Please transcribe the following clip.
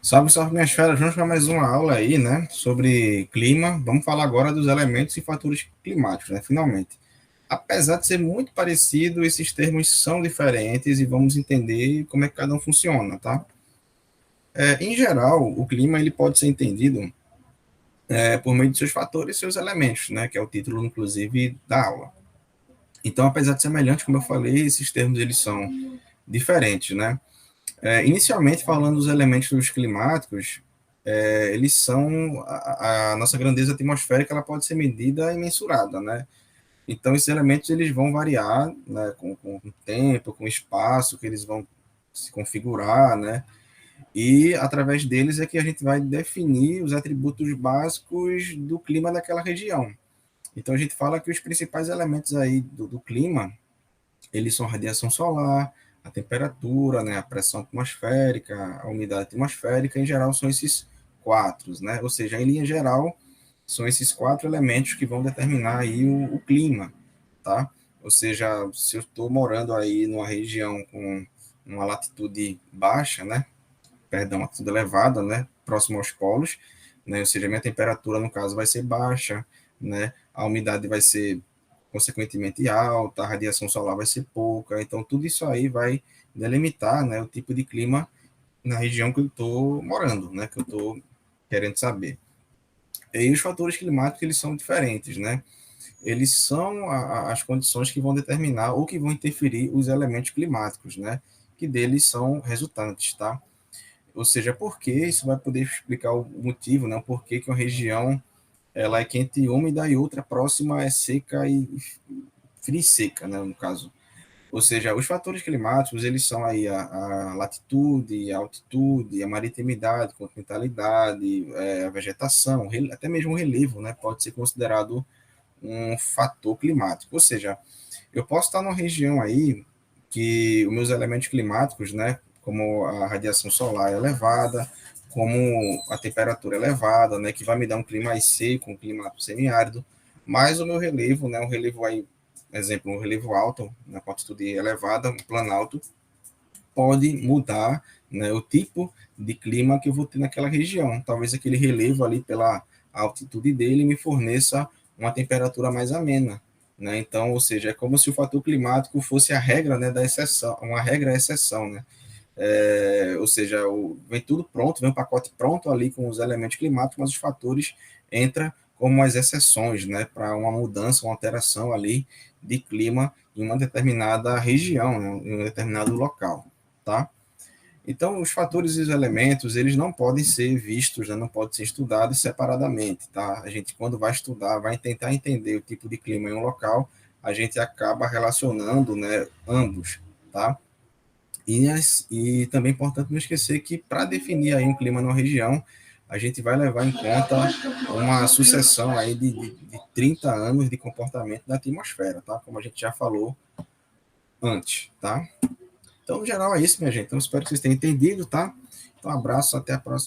Salve, salve, minhas feras. Vamos para mais uma aula aí, né? Sobre clima. Vamos falar agora dos elementos e fatores climáticos, né? Finalmente. Apesar de ser muito parecido, esses termos são diferentes e vamos entender como é que cada um funciona, tá? Em geral, o clima ele pode ser entendido por meio de seus fatores e seus elementos, né? Que é o título, inclusive, da aula. Então, apesar de semelhantes, como eu falei, esses termos eles são diferentes, né? Inicialmente, falando dos elementos climáticos, eles são a nossa grandeza atmosférica, ela pode ser medida e mensurada, né? Então esses elementos eles vão variar, né, com o tempo, com o espaço que eles vão se configurar, né? E através deles é que a gente vai definir os atributos básicos do clima daquela região. Então a gente fala que os principais elementos aí do clima eles são a radiação solar, a temperatura, né, a pressão atmosférica, a umidade atmosférica, em geral são esses quatro, né? Ou seja, em linha geral, são esses quatro elementos que vão determinar aí o clima, tá? Ou seja, se eu estou morando aí numa região com uma latitude baixa, né? Perdão, latitude elevada, né? Próximo aos polos, né? Ou seja, minha temperatura, no caso, vai ser baixa, né? A umidade vai ser consequentemente alta, a radiação solar vai ser pouca, então tudo isso aí vai delimitar, né, o tipo de clima na região que eu estou morando, né, que eu estou querendo saber. E os fatores climáticos eles são diferentes, né? Eles são as condições que vão determinar ou que vão interferir os elementos climáticos, né? Que deles são resultantes, tá? Ou seja, por que isso vai poder explicar o motivo, né? Por que uma região ela é quente e úmida e outra próxima é seca e fria e seca, né? No caso. Ou seja, os fatores climáticos, eles são aí a latitude, a altitude, a maritimidade, continentalidade, a vegetação, até mesmo o relevo, né, pode ser considerado um fator climático. Ou seja, eu posso estar numa região aí que os meus elementos climáticos, né, como a radiação solar é elevada, como a temperatura é elevada, né, que vai me dar um clima mais seco, um clima semiárido, mas o meu relevo, né, um relevo aí, exemplo, um relevo alto, na altitude elevada, um planalto, pode mudar, né, o tipo de clima que eu vou ter naquela região. Talvez aquele relevo ali pela altitude dele me forneça uma temperatura mais amena, né? Então, ou seja, é como se o fator climático fosse a regra, né, da exceção, uma regra exceção, né? Ou seja, vem tudo pronto, vem um pacote pronto ali com os elementos climáticos, mas os fatores entram como as exceções, né, para uma mudança, uma alteração ali de clima em uma determinada região, né, em um determinado local, tá? Então, os fatores e os elementos, eles não podem ser vistos, né, não podem ser estudados separadamente, tá? A gente, quando vai estudar, vai tentar entender o tipo de clima em um local, a gente acaba relacionando, né, ambos, tá? E também é importante não esquecer que para definir aí um clima numa região, a gente vai levar em conta uma sucessão aí de 30 anos de comportamento da atmosfera, tá? Como a gente já falou antes, tá? Então, no geral, é isso, minha gente. Então, espero que vocês tenham entendido, tá? Então, um abraço, até a próxima.